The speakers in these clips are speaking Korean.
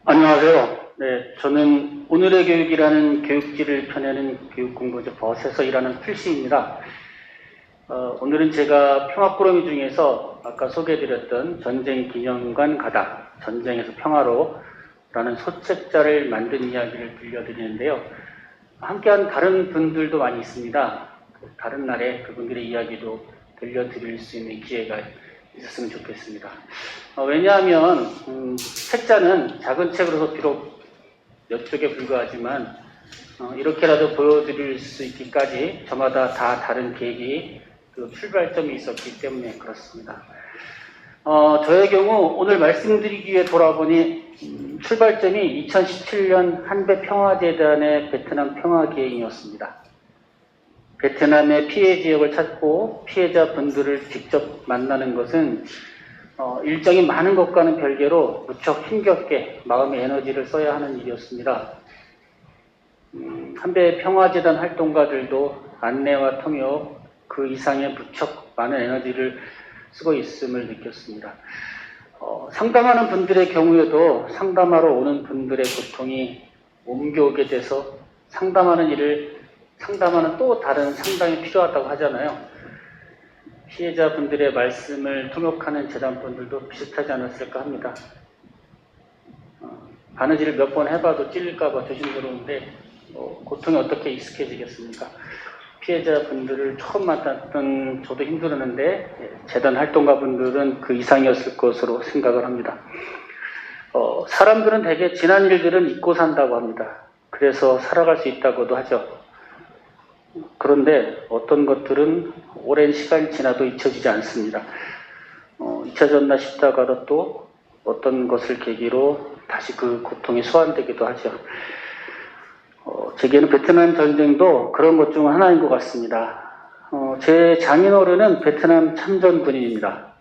안녕하세요. 네, 저는 오늘의 교육이라는 교육지를 펴내는 교육공부자 벗에서 일하는 필시입니다. 오늘은 제가 평화꾸러미 중에서 아까 소개해드렸던 전쟁기념관 가다, 전쟁에서 평화로 라는 소책자를 만든 이야기를 들려드리는데요. 함께한 다른 분들도 많이 있습니다. 다른 날에 그분들의 이야기도 들려드릴 수 있는 기회가 있었으면 좋겠습니다. 왜냐하면 책자는 작은 책으로서 비록 몇 쪽에 불과하지만 이렇게라도 보여드릴 수 있기까지 저마다 다 다른 계기, 출발점이 있었기 때문에 그렇습니다. 저의 경우 오늘 말씀드리기 위해 돌아보니 출발점이 2017년 한배평화재단의 베트남 평화계획이었습니다. 베트남의 피해 지역을 찾고 피해자분들을 직접 만나는 것은 일정이 많은 것과는 별개로 무척 힘겹게 마음의 에너지를 써야 하는 일이었습니다. 한배평화재단 활동가들도 안내와 통역 그 이상의 무척 많은 에너지를 쓰고 있음을 느꼈습니다. 상담하는 분들의 경우에도 상담하러 오는 분들의 고통이 옮겨오게 돼서 상담하는 또 다른 상담이 필요하다고 하잖아요. 피해자분들의 말씀을 통역하는 재단분들도 비슷하지 않았을까 합니다. 바느질을 몇 번 해봐도 찔릴까봐 조심스러운데 고통이 어떻게 익숙해지겠습니까? 피해자분들을 처음 만났던 저도 힘들었는데 재단 활동가분들은 그 이상이었을 것으로 생각을 합니다. 사람들은 대개 지난 일들은 잊고 산다고 합니다. 그래서 살아갈 수 있다고도 하죠. 그런데 어떤 것들은 오랜 시간이 지나도 잊혀지지 않습니다. 잊혀졌나 싶다가도 또 어떤 것을 계기로 다시 그 고통이 소환되기도 하죠. 제게는 베트남 전쟁도 그런 것 중 하나인 것 같습니다. 제 장인어른은 베트남 참전 군인입니다.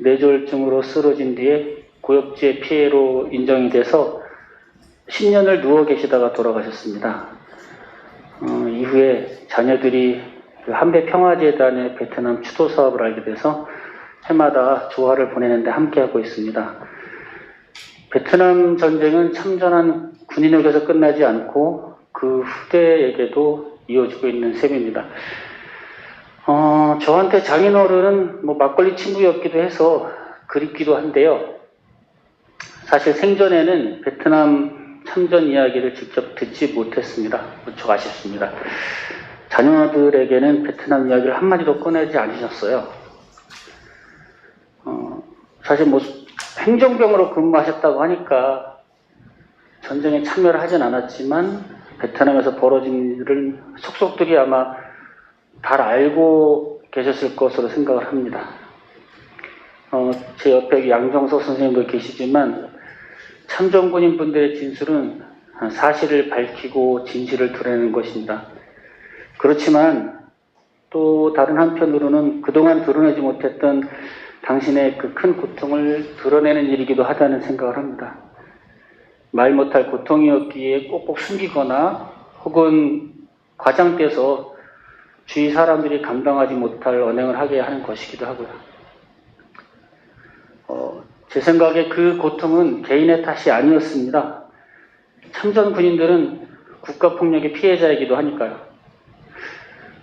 뇌졸중으로 쓰러진 뒤에 고엽제 피해로 인정이 돼서 10년을 누워 계시다가 돌아가셨습니다. 이후에 자녀들이 한배평화재단의 베트남 추도 사업을 알게 돼서 해마다 조화를 보내는데 함께하고 있습니다. 베트남 전쟁은 참전한 군인에게서 끝나지 않고 그 후대에게도 이어지고 있는 셈입니다. 저한테 장인어른은 막걸리 친구였기도 해서 그립기도 한데요. 사실 생전에는 베트남 참전 이야기를 직접 듣지 못했습니다. 무척 아쉽습니다. 자녀들에게는 베트남 이야기를 한마디도 꺼내지 않으셨어요. 사실 행정병으로 근무하셨다고 하니까 전쟁에 참여를 하진 않았지만 베트남에서 벌어진 일을 속속들이 아마 잘 알고 계셨을 것으로 생각을 합니다. 제 옆에 양정석 선생님도 계시지만 참전군인 분들의 진술은 사실을 밝히고 진실을 드러내는 것입니다. 그렇지만 또 다른 한편으로는 그동안 드러내지 못했던 당신의 그 큰 고통을 드러내는 일이기도 하다는 생각을 합니다. 말 못할 고통이었기에 꼭꼭 숨기거나 혹은 과장돼서 주위 사람들이 감당하지 못할 언행을 하게 하는 것이기도 하고요. 제 생각에 그 고통은 개인의 탓이 아니었습니다. 참전 군인들은 국가폭력의 피해자이기도 하니까요.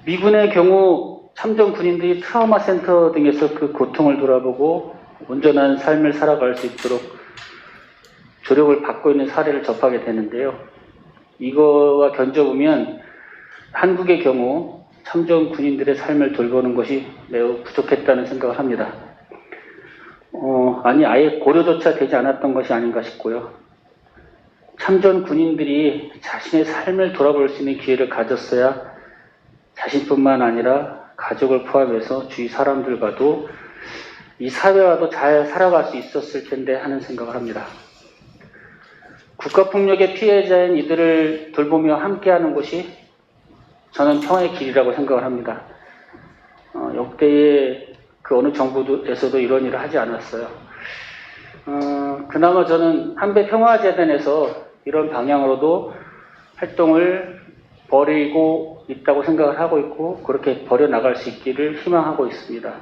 미군의 경우 참전 군인들이 트라우마 센터 등에서 그 고통을 돌아보고 온전한 삶을 살아갈 수 있도록 조력을 받고 있는 사례를 접하게 되는데요. 이거와 견져보면 한국의 경우 참전 군인들의 삶을 돌보는 것이 매우 부족했다는 생각을 합니다. 아예 고려조차 되지 않았던 것이 아닌가 싶고요. 참전 군인들이 자신의 삶을 돌아볼 수 있는 기회를 가졌어야 자신뿐만 아니라 가족을 포함해서 주위 사람들과도 이 사회와도 잘 살아갈 수 있었을 텐데 하는 생각을 합니다. 국가폭력의 피해자인 이들을 돌보며 함께하는 것이 저는 평화의 길이라고 생각을 합니다. 역대의 그 어느 정부에서도 이런 일을 하지 않았어요. 그나마 저는 한배평화재단에서 이런 방향으로도 활동을 벌이고 있다고 생각을 하고 있고 그렇게 벌여나갈 수 있기를 희망하고 있습니다.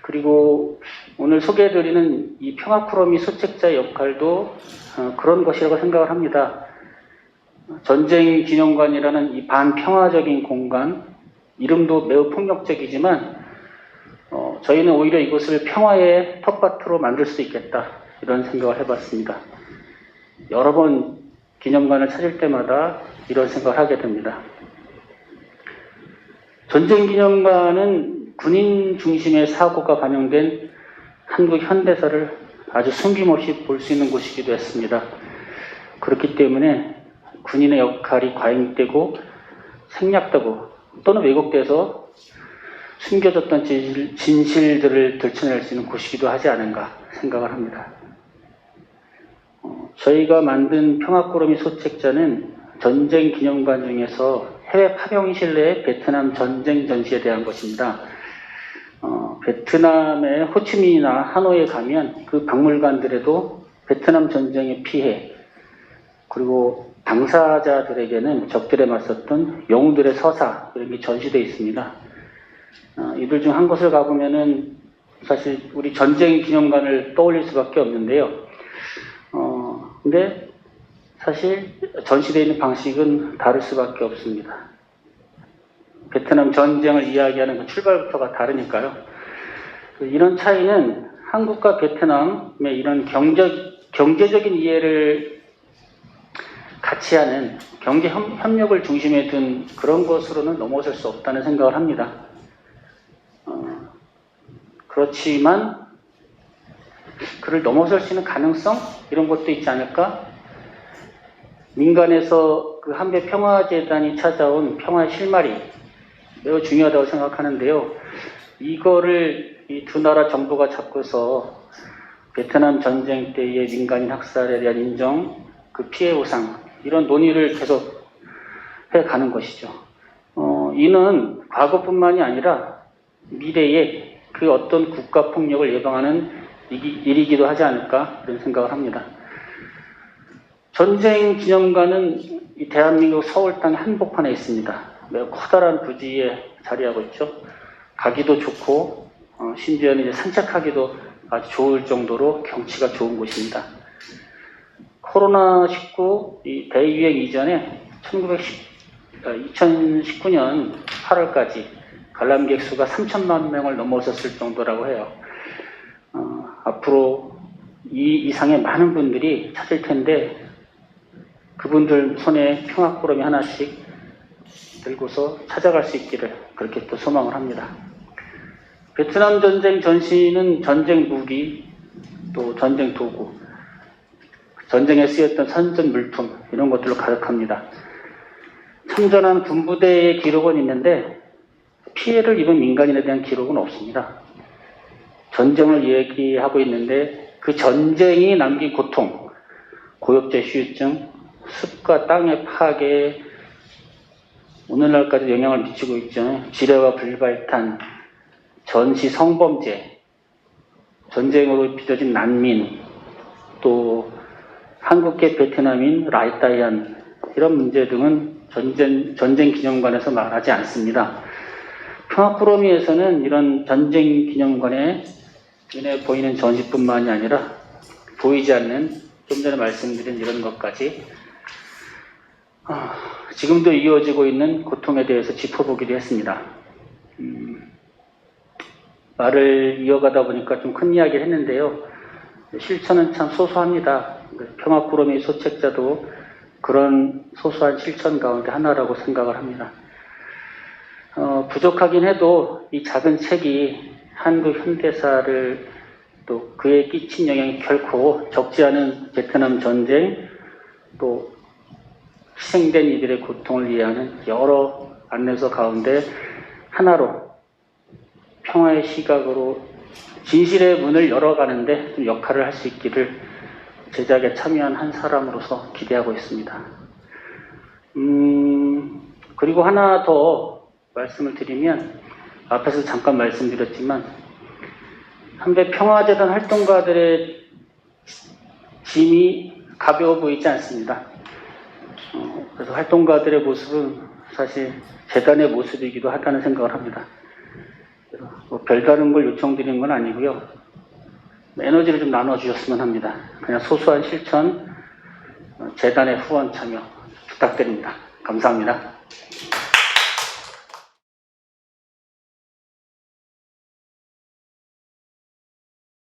그리고 오늘 소개해드리는 이 평화쿠러미 소책자의 역할도 그런 것이라고 생각을 합니다. 전쟁 기념관이라는 이 반평화적인 공간, 이름도 매우 폭력적이지만 저희는 오히려 이곳을 평화의 텃밭으로 만들 수 있겠다, 이런 생각을 해봤습니다. 여러 번 기념관을 찾을 때마다 이런 생각을 하게 됩니다. 전쟁 기념관은 군인 중심의 사고가 반영된 한국 현대사를 아주 숨김없이 볼 수 있는 곳이기도 했습니다. 그렇기 때문에 군인의 역할이 과잉되고 생략되고 또는 왜곡돼서 숨겨졌던 진실들을 들춰낼 수 있는 곳이기도 하지 않은가 생각을 합니다. 저희가 만든 평화쿠러미 소책자는 전쟁 기념관 중에서 해외 파병실 내 베트남 전쟁 전시에 대한 것입니다. 베트남의 호치민이나 하노이에 가면 그 박물관들에도 베트남 전쟁의 피해, 그리고 당사자들에게는 적들에 맞섰던 영웅들의 서사, 이런 게 전시되어 있습니다. 이들 중 한 곳을 가보면은 사실 우리 전쟁 기념관을 떠올릴 수밖에 없는데요. 근데 사실 전시되어 있는 방식은 다를 수밖에 없습니다. 베트남 전쟁을 이야기하는 그 출발부터가 다르니까요. 이런 차이는 한국과 베트남의 이런 경제적인 이해를 같이 하는 경제 협력을 중심에 둔 그런 것으로는 넘어설 수 없다는 생각을 합니다. 그렇지만 그를 넘어설 수 있는 가능성? 이런 것도 있지 않을까? 민간에서 그 한배 평화재단이 찾아온 평화의 실마리, 매우 중요하다고 생각하는데요. 이거를 이 두 나라 정부가 잡고서 베트남 전쟁 때의 민간인 학살에 대한 인정, 그 피해 보상, 이런 논의를 계속 해가는 것이죠. 이는 과거뿐만이 아니라 미래에 그 어떤 국가 폭력을 예방하는 일이기도 하지 않을까, 그런 생각을 합니다. 전쟁 기념관은 이 대한민국 서울 땅의 한복판에 있습니다. 매우 커다란 부지에 자리하고 있죠. 가기도 좋고 심지어는 이제 산책하기도 아주 좋을 정도로 경치가 좋은 곳입니다. 코로나19 이 대유행 이전에 2019년 8월까지 관람객 수가 3천만 명을 넘어섰을 정도라고 해요. 앞으로 이 이상의 많은 분들이 찾을 텐데 그분들 손에 평화쿠러미 하나씩 들고서 찾아갈 수 있기를 그렇게 또 소망을 합니다. 베트남 전쟁 전시는 전쟁 무기, 또 전쟁 도구, 전쟁에 쓰였던 선전 물품, 이런 것들로 가득합니다. 참전한 군부대의 기록은 있는데 피해를 입은 민간인에 대한 기록은 없습니다. 전쟁을 얘기하고 있는데 그 전쟁이 남긴 고통, 고엽제 후유증, 숲과 땅의 파괴, 오늘날까지 영향을 미치고 있죠. 지뢰와 불발탄, 전시 성범죄, 전쟁으로 빚어진 난민, 또 한국계 베트남인 라이따이안, 이런 문제 등은 전쟁 기념관에서 말하지 않습니다. 평화쿠러미에서는 이런 전쟁 기념관에 눈에 보이는 전시뿐만이 아니라 보이지 않는, 좀 전에 말씀드린 이런 것까지 지금도 이어지고 있는 고통에 대해서 짚어보기도 했습니다. 말을 이어가다 보니까 좀 큰 이야기를 했는데요. 실천은 참 소소합니다. 평화쿠러미 소책자도 그런 소소한 실천 가운데 하나라고 생각을 합니다. 부족하긴 해도 이 작은 책이 한국 현대사를 또 그에 끼친 영향이 결코 적지 않은 베트남 전쟁, 또 희생된 이들의 고통을 이해하는 여러 안내서 가운데 하나로 평화의 시각으로 진실의 문을 열어가는데 좀 역할을 할 수 있기를 제작에 참여한 한 사람으로서 기대하고 있습니다. 그리고 하나 더 말씀을 드리면, 앞에서 잠깐 말씀드렸지만 한배 평화재단 활동가들의 짐이 가벼워 보이지 않습니다. 그래서 활동가들의 모습은 사실 재단의 모습이기도 하다는 생각을 합니다. 뭐 별다른 걸 요청드리는 건 아니고요. 에너지를 좀 나눠주셨으면 합니다. 그냥 소소한 실천, 재단의 후원 참여 부탁드립니다. 감사합니다.